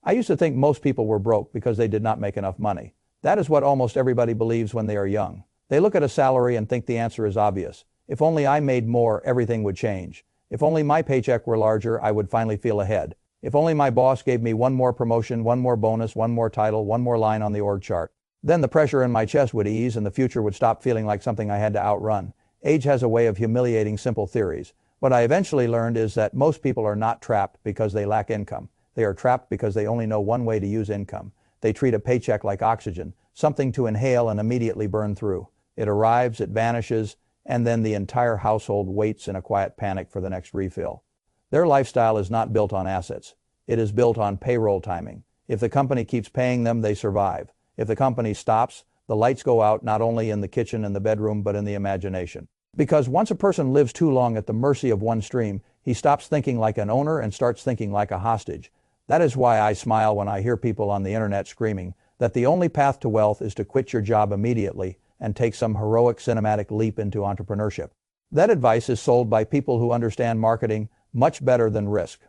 I used to think most people were broke because they did not make enough money. That is what almost everybody believes when they are young. They look at a salary and think the answer is obvious. If only I made more, everything would change. If only my paycheck were larger, I would finally feel ahead. If only my boss gave me one more promotion, one more bonus, one more title, one more line on the org chart. Then the pressure in my chest would ease and the future would stop feeling like something I had to outrun. Age has a way of humiliating simple theories. What I eventually learned is that most people are not trapped because they lack income. They are trapped because they only know one way to use income. They treat a paycheck like oxygen, something to inhale and immediately burn through. It arrives, it vanishes, and then the entire household waits in a quiet panic for the next refill. Their lifestyle is not built on assets. It is built on payroll timing. If the company keeps paying them, they survive. If the company stops, the lights go out not only in the kitchen and the bedroom, but in the imagination. Because once a person lives too long at the mercy of one stream, he stops thinking like an owner and starts thinking like a hostage. That is why I smile when I hear people on the internet screaming that the only path to wealth is to quit your job immediately and take some heroic cinematic leap into entrepreneurship. That advice is sold by people who understand marketing much better than risk.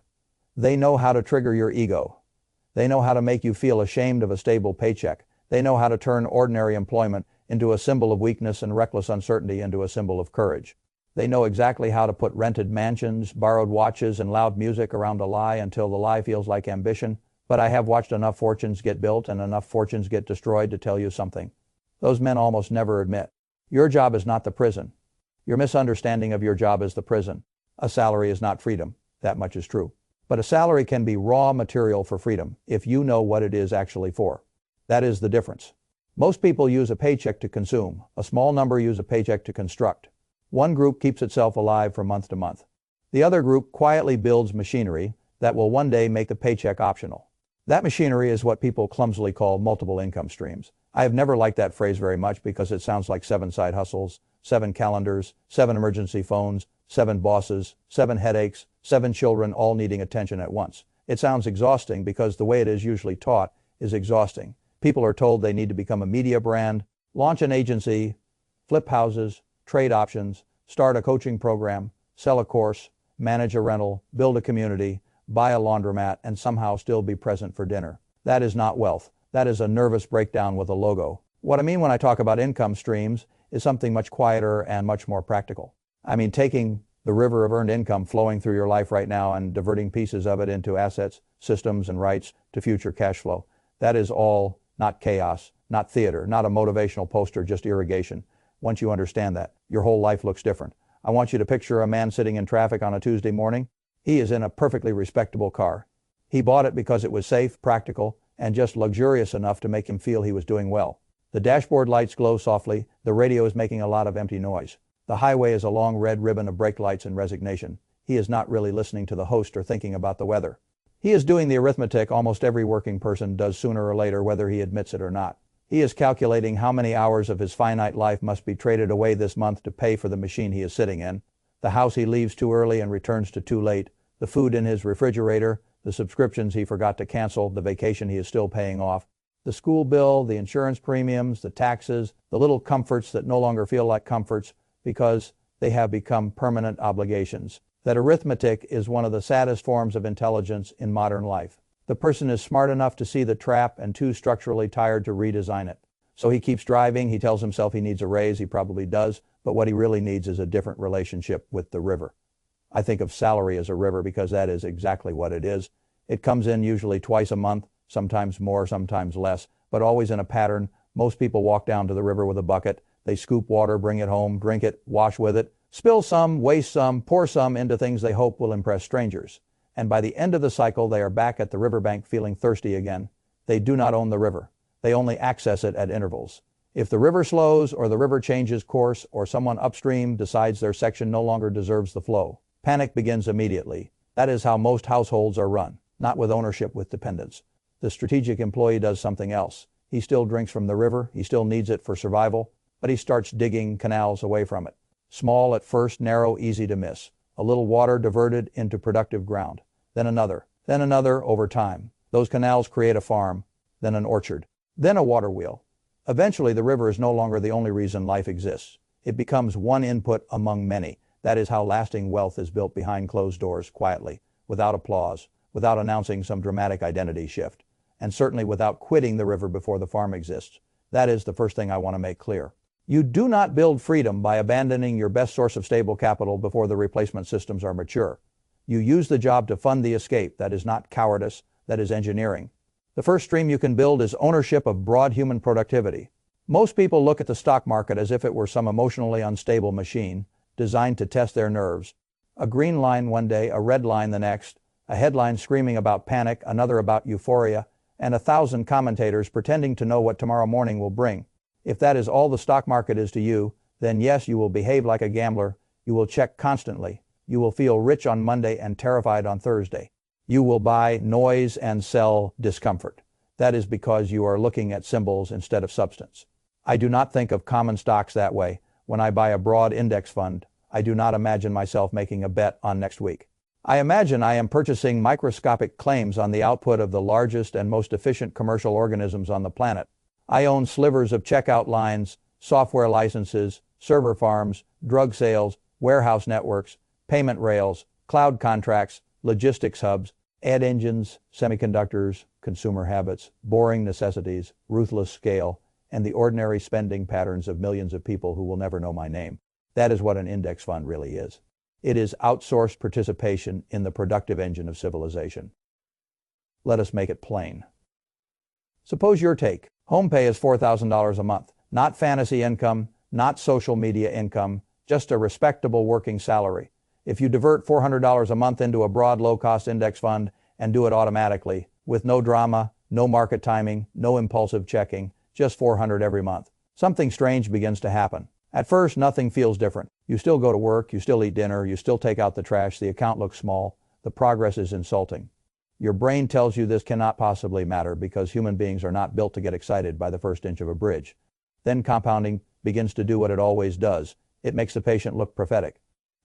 They know how to trigger your ego. They know how to make you feel ashamed of a stable paycheck. They know how to turn ordinary employment into a symbol of weakness and reckless uncertainty into a symbol of courage. They know exactly how to put rented mansions, borrowed watches, and loud music around a lie until the lie feels like ambition. But I have watched enough fortunes get built and enough fortunes get destroyed to tell you something. Those men almost never admit. Your job is not the prison. Your misunderstanding of your job is the prison. A salary is not freedom. That much is true. But a salary can be raw material for freedom if you know what it is actually for. That is the difference. Most people use a paycheck to consume. A small number use a paycheck to construct. One group keeps itself alive from month to month. The other group quietly builds machinery that will one day make the paycheck optional. That machinery is what people clumsily call multiple income streams. I have never liked that phrase very much because it sounds like 7 side hustles, 7 calendars, 7 emergency phones, 7 bosses, 7 headaches, 7 children all needing attention at once. It sounds exhausting because the way it is usually taught is exhausting. People are told they need to become a media brand, launch an agency, flip houses, trade options, start a coaching program, sell a course, manage a rental, build a community, buy a laundromat, and somehow still be present for dinner. That is not wealth. That is a nervous breakdown with a logo. What I mean when I talk about income streams is something much quieter and much more practical. I mean taking the river of earned income flowing through your life right now and diverting pieces of it into assets, systems, and rights to future cash flow. That is all not chaos, not theater, not a motivational poster, just irrigation. Once you understand that, your whole life looks different. I want you to picture a man sitting in traffic on a Tuesday morning. He is in a perfectly respectable car. He bought it because it was safe, practical, and just luxurious enough to make him feel he was doing well. The dashboard lights glow softly. The radio is making a lot of empty noise. The highway is a long red ribbon of brake lights and resignation. He is not really listening to the host or thinking about the weather. He is doing the arithmetic almost every working person does sooner or later, whether he admits it or not. He is calculating how many hours of his finite life must be traded away this month to pay for the machine he is sitting in, the house he leaves too early and returns to too late, the food in his refrigerator, the subscriptions he forgot to cancel, the vacation he is still paying off, the school bill, the insurance premiums, the taxes, the little comforts that no longer feel like comforts because they have become permanent obligations. That arithmetic is one of the saddest forms of intelligence in modern life. The person is smart enough to see the trap and too structurally tired to redesign it. So he keeps driving, he tells himself he needs a raise, he probably does, but what he really needs is a different relationship with the river. I think of salary as a river because that is exactly what it is. It comes in usually twice a month, sometimes more, sometimes less, but always in a pattern. Most people walk down to the river with a bucket. They scoop water, bring it home, drink it, wash with it, spill some, waste some, pour some into things they hope will impress strangers. And by the end of the cycle, they are back at the riverbank feeling thirsty again. They do not own the river. They only access it at intervals. If the river slows or the river changes course or someone upstream decides their section no longer deserves the flow, panic begins immediately. That is how most households are run, not with ownership, with dependence. The strategic employee does something else. He still drinks from the river, he still needs it for survival, but he starts digging canals away from it. Small at first, narrow, easy to miss. A little water diverted into productive ground. Then another over time. Those canals create a farm, then an orchard, then a water wheel. Eventually, the river is no longer the only reason life exists. It becomes one input among many. That is how lasting wealth is built behind closed doors, quietly, without applause, without announcing some dramatic identity shift, and certainly without quitting the river before the farm exists. That is the first thing I want to make clear. You do not build freedom by abandoning your best source of stable capital before the replacement systems are mature. You use the job to fund the escape. That is not cowardice, that is engineering. The first stream you can build is ownership of broad human productivity. Most people look at the stock market as if it were some emotionally unstable machine designed to test their nerves. A green line one day, a red line the next, a headline screaming about panic, another about euphoria, and 1,000 commentators pretending to know what tomorrow morning will bring. If that is all the stock market is to you, then yes, you will behave like a gambler, you will check constantly, you will feel rich on Monday and terrified on Thursday. You will buy noise and sell discomfort. That is because you are looking at symbols instead of substance. I do not think of common stocks that way. When I buy a broad index fund, I do not imagine myself making a bet on next week. I imagine I am purchasing microscopic claims on the output of the largest and most efficient commercial organisms on the planet. I own slivers of checkout lines, software licenses, server farms, drug sales, warehouse networks, payment rails, cloud contracts, logistics hubs, ad engines, semiconductors, consumer habits, boring necessities, ruthless scale, and the ordinary spending patterns of millions of people who will never know my name. That is what an index fund really is. It is outsourced participation in the productive engine of civilization. Let us make it plain. Suppose your take. Home pay is $4,000 a month. Not fantasy income, not social media income, just a respectable working salary. If you divert $400 a month into a broad low-cost index fund and do it automatically, with no drama, no market timing, no impulsive checking, just $400 every month, something strange begins to happen. At first, nothing feels different. You still go to work, you still eat dinner, you still take out the trash, the account looks small, the progress is insulting. Your brain tells you this cannot possibly matter because human beings are not built to get excited by the first inch of a bridge. Then compounding begins to do what it always does. It makes the patient look prophetic.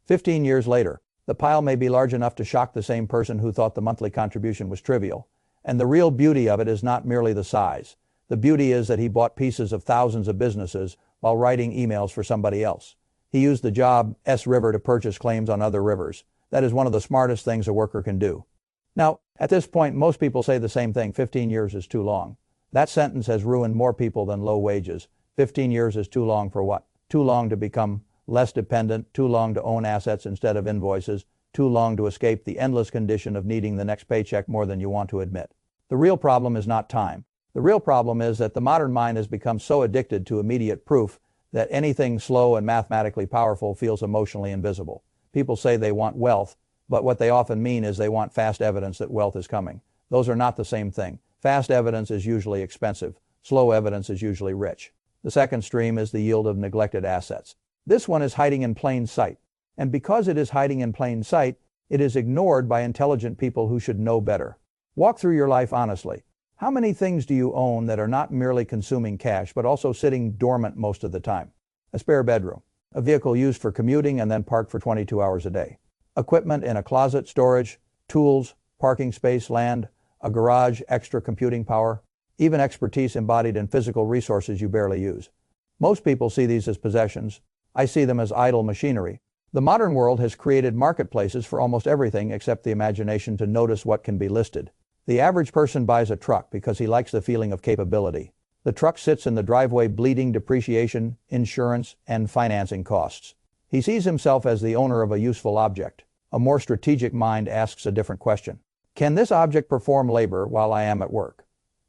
15 years later, the pile may be large enough to shock the same person who thought the monthly contribution was trivial. And the real beauty of it is not merely the size. The beauty is that he bought pieces of thousands of businesses while writing emails for somebody else. He used the job S-River to purchase claims on other rivers. That is one of the smartest things a worker can do. Now, at this point, most people say the same thing, 15 years is too long. That sentence has ruined more people than low wages. 15 years is too long for what? Too long to become less dependent, too long to own assets instead of invoices, too long to escape the endless condition of needing the next paycheck more than you want to admit. The real problem is not time. The real problem is that the modern mind has become so addicted to immediate proof that anything slow and mathematically powerful feels emotionally invisible. People say they want wealth, but what they often mean is they want fast evidence that wealth is coming. Those are not the same thing. Fast evidence is usually expensive. Slow evidence is usually rich. The second stream is the yield of neglected assets. This one is hiding in plain sight. And because it is hiding in plain sight, it is ignored by intelligent people who should know better. Walk through your life honestly. How many things do you own that are not merely consuming cash, but also sitting dormant most of the time? A spare bedroom, a vehicle used for commuting and then parked for 22 hours a day, equipment in a closet, storage, tools, parking space, land, a garage, extra computing power, even expertise embodied in physical resources you barely use. Most people see these as possessions. I see them as idle machinery. The modern world has created marketplaces for almost everything except the imagination to notice what can be listed. The average person buys a truck because he likes the feeling of capability. The truck sits in the driveway bleeding depreciation, insurance, and financing costs. He sees himself as the owner of a useful object. A more strategic mind asks a different question. Can this object perform labor while I am at work?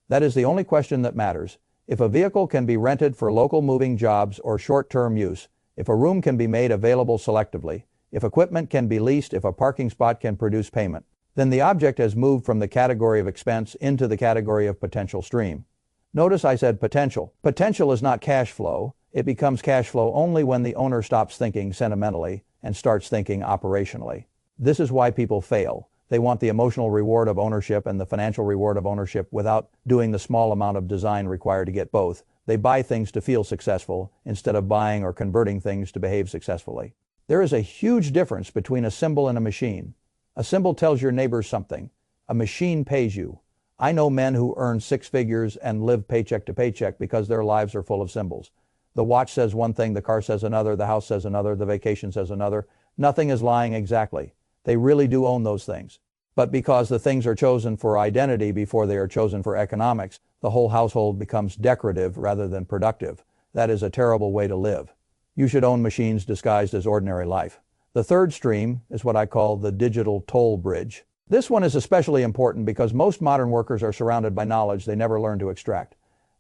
That is the only question that matters. If a vehicle can be rented for local moving jobs or short-term use, if a room can be made available selectively, if equipment can be leased, if a parking spot can produce payment, then the object has moved from the category of expense into the category of potential stream. Notice I said potential. Potential is not cash flow. It becomes cash flow only when the owner stops thinking sentimentally and starts thinking operationally. This is why people fail. They want the emotional reward of ownership and the financial reward of ownership without doing the small amount of design required to get both. They buy things to feel successful instead of buying or converting things to behave successfully. There is a huge difference between a symbol and a machine. A symbol tells your neighbors something. A machine pays you. I know men who earn six figures and live paycheck to paycheck because their lives are full of symbols. The watch says one thing, the car says another, the house says another, the vacation says another. Nothing is lying exactly. They really do own those things. But because the things are chosen for identity before they are chosen for economics, the whole household becomes decorative rather than productive. That is a terrible way to live. You should own machines disguised as ordinary life. The third stream is what I call the digital toll bridge. This one is especially important because most modern workers are surrounded by knowledge they never learn to extract.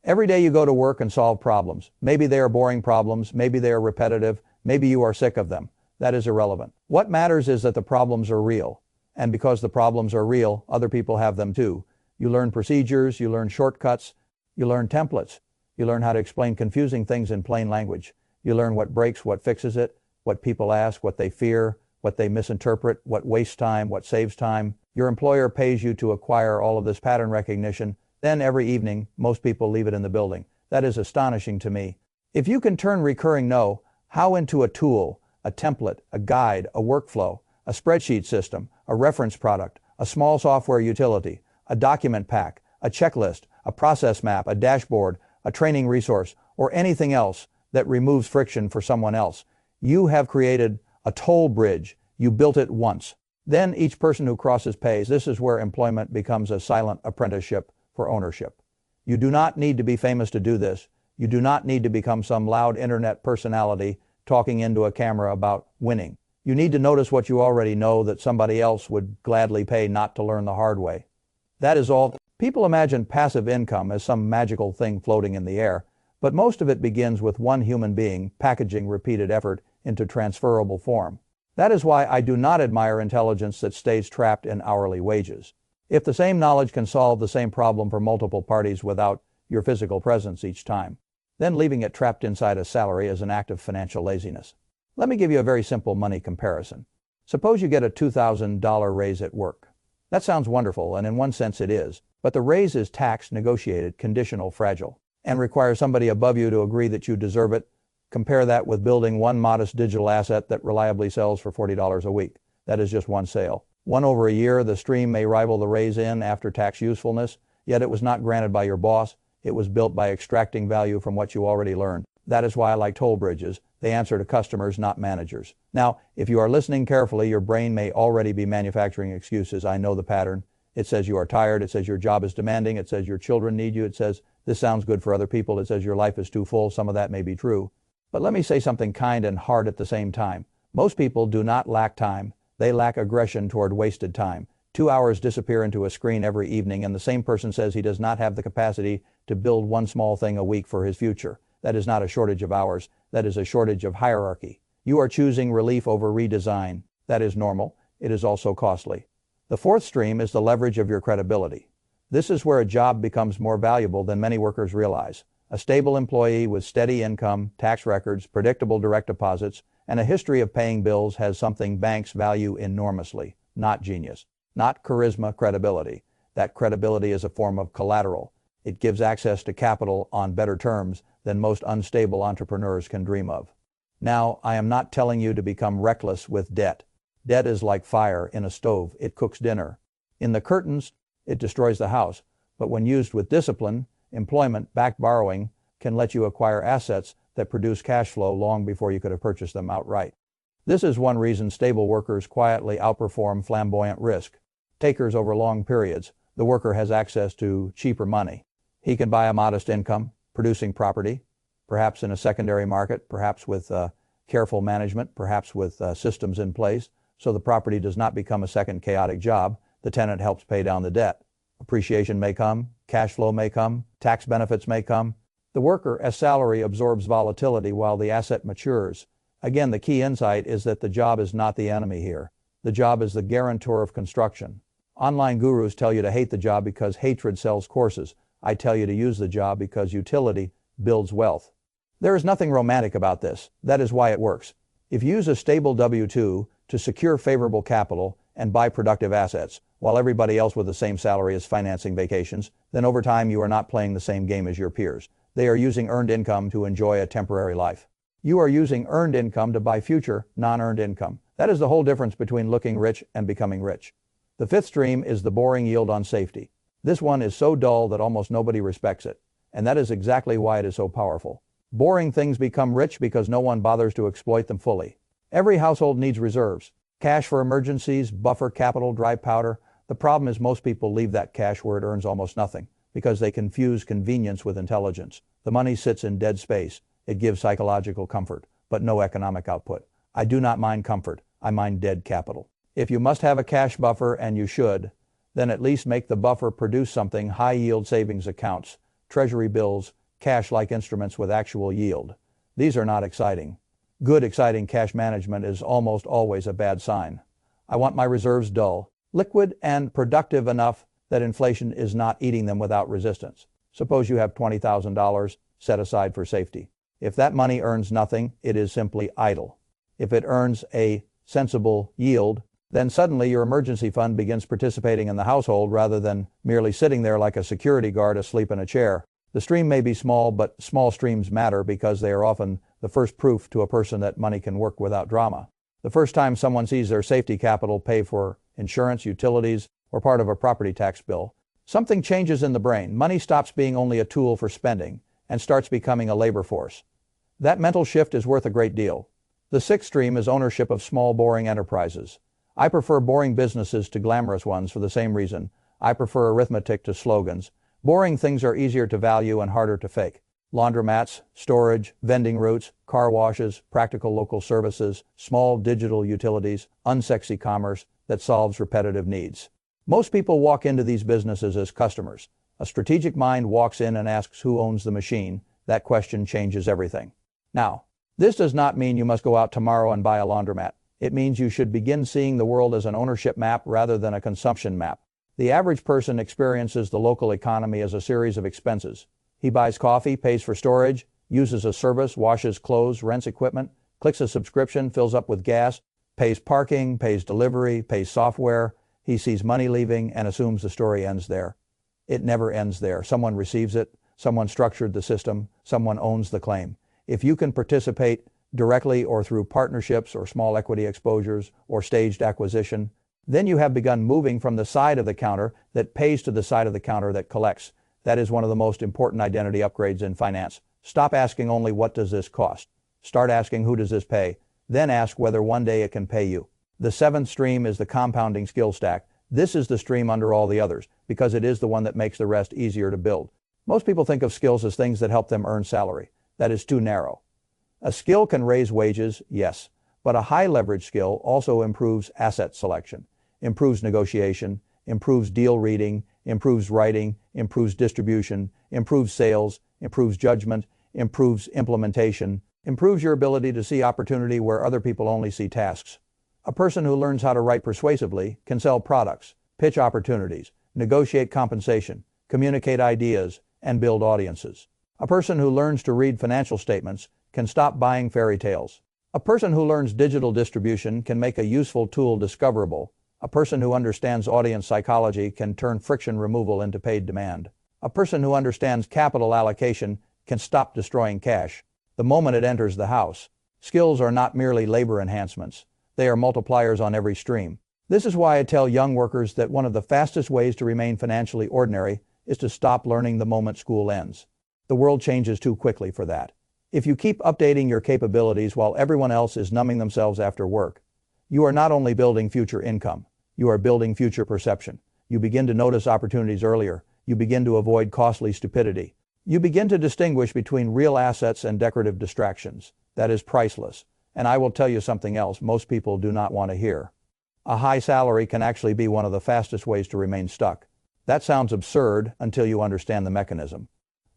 Every day you go to work and solve problems. Maybe they are boring problems, maybe they are repetitive, maybe you are sick of them. That is irrelevant. What matters is that the problems are real. And because the problems are real, other people have them too. You learn procedures, you learn shortcuts, you learn templates. You learn how to explain confusing things in plain language. You learn what breaks, what fixes it, what people ask, what they fear, what they misinterpret, what wastes time, what saves time. Your employer pays you to acquire all of this pattern recognition. Then every evening, most people leave it in the building. That is astonishing to me. If you can turn recurring know-how into a tool, a template, a guide, a workflow, a spreadsheet system, a reference product, a small software utility, a document pack, a checklist, a process map, a dashboard, a training resource, or anything else that removes friction for someone else, you have created a toll bridge. You built it once. Then each person who crosses pays. This is where employment becomes a silent apprenticeship for ownership. You do not need to be famous to do this. You do not need to become some loud internet personality talking into a camera about winning. You need to notice what you already know that somebody else would gladly pay not to learn the hard way. That is all. People imagine passive income as some magical thing floating in the air, but most of it begins with one human being packaging repeated effort into transferable form. That is why I do not admire intelligence that stays trapped in hourly wages. If the same knowledge can solve the same problem for multiple parties without your physical presence each time, then leaving it trapped inside a salary is an act of financial laziness. Let me give you a very simple money comparison. Suppose you get a $2,000 raise at work. That sounds wonderful, and in one sense it is, but the raise is taxed, negotiated, conditional, fragile, and requires somebody above you to agree that you deserve it. Compare that with building one modest digital asset that reliably sells for $40 a week. That is just one sale. One over a year, the stream may rival the raise in after-tax usefulness, yet it was not granted by your boss. It was built by extracting value from what you already learned. That is why I like toll bridges. They answer to customers, not managers. Now, if you are listening carefully, your brain may already be manufacturing excuses. I know the pattern. It says you are tired. It says your job is demanding. It says your children need you. It says this sounds good for other people. It says your life is too full. Some of that may be true. But let me say something kind and hard at the same time. Most people do not lack time. They lack aggression toward wasted time. 2 hours disappear into a screen every evening, and the same person says he does not have the capacity to build one small thing a week for his future. That is not a shortage of hours. That is a shortage of hierarchy. You are choosing relief over redesign. That is normal. It is also costly. The fourth stream is the leverage of your credibility. This is where a job becomes more valuable than many workers realize. A stable employee with steady income, tax records, predictable direct deposits, and a history of paying bills has something banks value enormously. Not genius. Not charisma, credibility. That credibility is a form of collateral. It gives access to capital on better terms than most unstable entrepreneurs can dream of. Now, I am not telling you to become reckless with debt. Debt is like fire in a stove. It cooks dinner. In the curtains, it destroys the house. But when used with discipline, employment-backed borrowing can let you acquire assets that produce cash flow long before you could have purchased them outright. This is one reason stable workers quietly outperform flamboyant risk takers over long periods. The worker has access to cheaper money. He can buy a modest income, producing property, perhaps in a secondary market, perhaps with careful management, perhaps with systems in place, so the property does not become a second chaotic job. The tenant helps pay down the debt. Appreciation may come, cash flow may come, tax benefits may come. The worker, as salary, absorbs volatility while the asset matures. Again, the key insight is that the job is not the enemy here. The job is the guarantor of construction. Online gurus tell you to hate the job because hatred sells courses. I tell you to use the job because utility builds wealth. There is nothing romantic about this. That is why it works. If you use a stable W-2 to secure favorable capital and buy productive assets, while everybody else with the same salary is financing vacations, then over time you are not playing the same game as your peers. They are using earned income to enjoy a temporary life. You are using earned income to buy future, non-earned income. That is the whole difference between looking rich and becoming rich. The fifth stream is the boring yield on safety. This one is so dull that almost nobody respects it, and that is exactly why it is so powerful. Boring things become rich because no one bothers to exploit them fully. Every household needs reserves. Cash for emergencies, buffer capital, dry powder. The problem is most people leave that cash where it earns almost nothing because they confuse convenience with intelligence. The money sits in dead space. It gives psychological comfort, but no economic output. I do not mind comfort. I mind dead capital. If you must have a cash buffer, and you should, then at least make the buffer produce something: high-yield savings accounts, treasury bills, cash-like instruments with actual yield. These are not exciting. Good, exciting cash management is almost always a bad sign. I want my reserves dull, liquid, and productive enough that inflation is not eating them without resistance. Suppose you have $20,000 set aside for safety. If that money earns nothing, it is simply idle. If it earns a sensible yield, then suddenly your emergency fund begins participating in the household rather than merely sitting there like a security guard asleep in a chair. The stream may be small, but small streams matter because they are often the first proof to a person that money can work without drama. The first time someone sees their safety capital pay for insurance, utilities, or part of a property tax bill, something changes in the brain. Money stops being only a tool for spending and starts becoming a labor force. That mental shift is worth a great deal. The sixth stream is ownership of small, boring enterprises. I prefer boring businesses to glamorous ones for the same reason. I prefer arithmetic to slogans. Boring things are easier to value and harder to fake. Laundromats, storage, vending routes, car washes, practical local services, small digital utilities, unsexy commerce that solves repetitive needs. Most people walk into these businesses as customers. A strategic mind walks in and asks who owns the machine. That question changes everything. Now, this does not mean you must go out tomorrow and buy a laundromat. It means you should begin seeing the world as an ownership map rather than a consumption map. The average person experiences the local economy as a series of expenses. He buys coffee, pays for storage, uses a service, washes clothes, rents equipment, clicks a subscription, fills up with gas, pays parking, pays delivery, pays software. He sees money leaving and assumes the story ends there. It never ends there. Someone receives it, someone structured the system, someone owns the claim. If you can participate directly or through partnerships or small equity exposures or staged acquisition, then you have begun moving from the side of the counter that pays to the side of the counter that collects. That is one of the most important identity upgrades in finance. Stop asking only what does this cost. Start asking who does this pay. Then ask whether one day it can pay you. The seventh stream is the compounding skill stack. This is the stream under all the others because it is the one that makes the rest easier to build. Most people think of skills as things that help them earn salary. That is too narrow. A skill can raise wages, yes, but a high leverage skill also improves asset selection, improves negotiation, improves deal reading, improves writing, improves distribution, improves sales, improves judgment, improves implementation, improves your ability to see opportunity where other people only see tasks. A person who learns how to write persuasively can sell products, pitch opportunities, negotiate compensation, communicate ideas, and build audiences. A person who learns to read financial statements can stop buying fairy tales. A person who learns digital distribution can make a useful tool discoverable. A person who understands audience psychology can turn friction removal into paid demand. A person who understands capital allocation can stop destroying cash the moment it enters the house. Skills are not merely labor enhancements. They are multipliers on every stream. This is why I tell young workers that one of the fastest ways to remain financially ordinary is to stop learning the moment school ends. The world changes too quickly for that. If you keep updating your capabilities while everyone else is numbing themselves after work, you are not only building future income, you are building future perception. You begin to notice opportunities earlier. You begin to avoid costly stupidity. You begin to distinguish between real assets and decorative distractions. That is priceless. And I will tell you something else most people do not want to hear. A high salary can actually be one of the fastest ways to remain stuck. That sounds absurd until you understand the mechanism.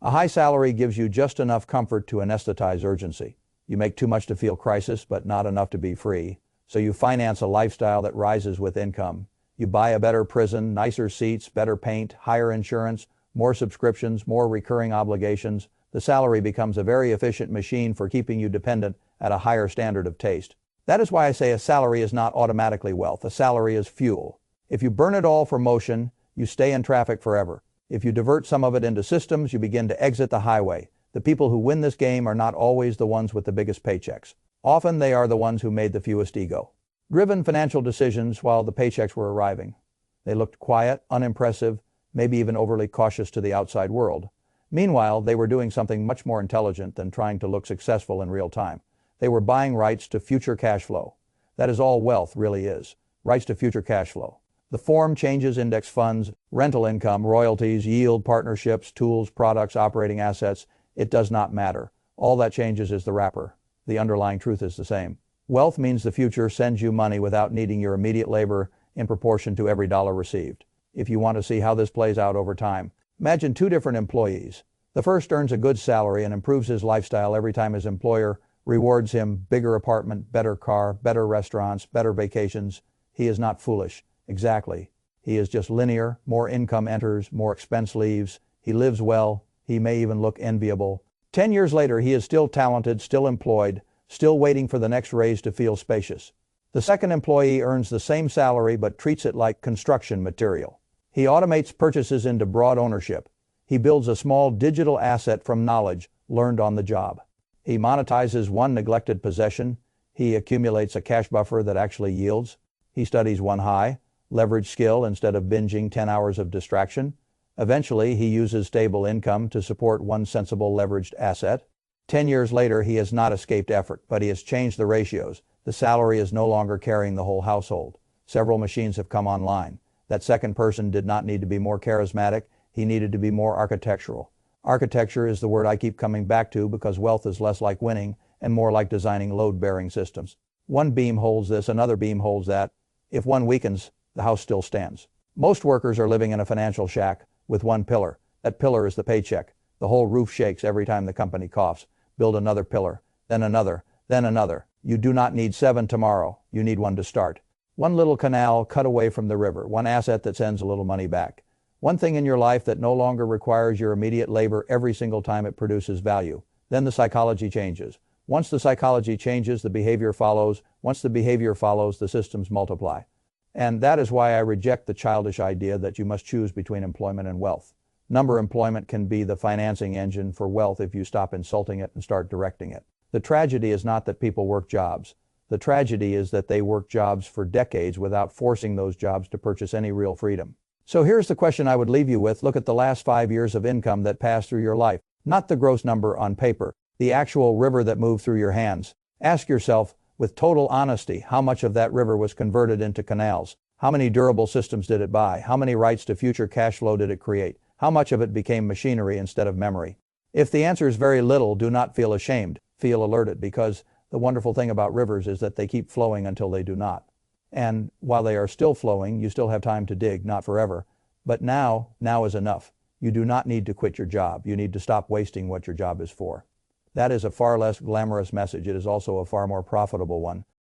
A high salary gives you just enough comfort to anesthetize urgency. You make too much to feel crisis, but not enough to be free. So you finance a lifestyle that rises with income. You buy a better prison, nicer seats, better paint, higher insurance, more subscriptions, more recurring obligations. The salary becomes a very efficient machine for keeping you dependent at a higher standard of taste. That is why I say a salary is not automatically wealth. A salary is fuel. If you burn it all for motion, you stay in traffic forever. If you divert some of it into systems, you begin to exit the highway. The people who win this game are not always the ones with the biggest paychecks. Often they are the ones who made the fewest ego-driven financial decisions while the paychecks were arriving. They looked quiet, unimpressive, maybe even overly cautious to the outside world. Meanwhile, they were doing something much more intelligent than trying to look successful in real time. They were buying rights to future cash flow. That is all wealth really is. Rights to future cash flow. The form changes: index funds, rental income, royalties, yield, partnerships, tools, products, operating assets. It does not matter. All that changes is the wrapper. The underlying truth is the same. Wealth means the future sends you money without needing your immediate labor in proportion to every dollar received. If you want to see how this plays out over time, imagine two different employees. The first earns a good salary and improves his lifestyle every time his employer rewards him: bigger apartment, better car, better restaurants, better vacations. He is not foolish. Exactly. He is just linear. More income enters, more expense leaves. He lives well. He may even look enviable. 10 years later, he is still talented, still employed, still waiting for the next raise to feel spacious. The second employee earns the same salary but treats it like construction material. He automates purchases into broad ownership. He builds a small digital asset from knowledge learned on the job. He monetizes one neglected possession. He accumulates a cash buffer that actually yields. He studies one high, leverage skill instead of binging 10 hours of distraction. Eventually, he uses stable income to support one sensible leveraged asset. 10 years later, he has not escaped effort, but he has changed the ratios. The salary is no longer carrying the whole household. Several machines have come online. That second person did not need to be more charismatic. He needed to be more architectural. Architecture is the word I keep coming back to because wealth is less like winning and more like designing load-bearing systems. One beam holds this, another beam holds that. If one weakens, the house still stands. Most workers are living in a financial shack with one pillar. That pillar is the paycheck. The whole roof shakes every time the company coughs. Build another pillar, then another, then another. You do not need 7 tomorrow. You need one to start. One little canal cut away from the river. One asset that sends a little money back. One thing in your life that no longer requires your immediate labor every single time it produces value. Then the psychology changes. Once the psychology changes, the behavior follows. Once the behavior follows, the systems multiply. And that is why I reject the childish idea that you must choose between employment and wealth. Employment can be the financing engine for wealth if you stop insulting it and start directing it. The tragedy is not that people work jobs. The tragedy is that they work jobs for decades without forcing those jobs to purchase any real freedom. So here's the question I would leave you with. Look at the last 5 years of income that passed through your life. Not the gross number on paper, the actual river that moved through your hands. Ask yourself, with total honesty, how much of that river was converted into canals? How many durable systems did it buy? How many rights to future cash flow did it create? How much of it became machinery instead of memory? If the answer is very little, do not feel ashamed. Feel alerted, because the wonderful thing about rivers is that they keep flowing until they do not. And while they are still flowing, you still have time to dig, not forever. But now is enough. You do not need to quit your job. You need to stop wasting what your job is for. That is a far less glamorous message. It is also a far more profitable one.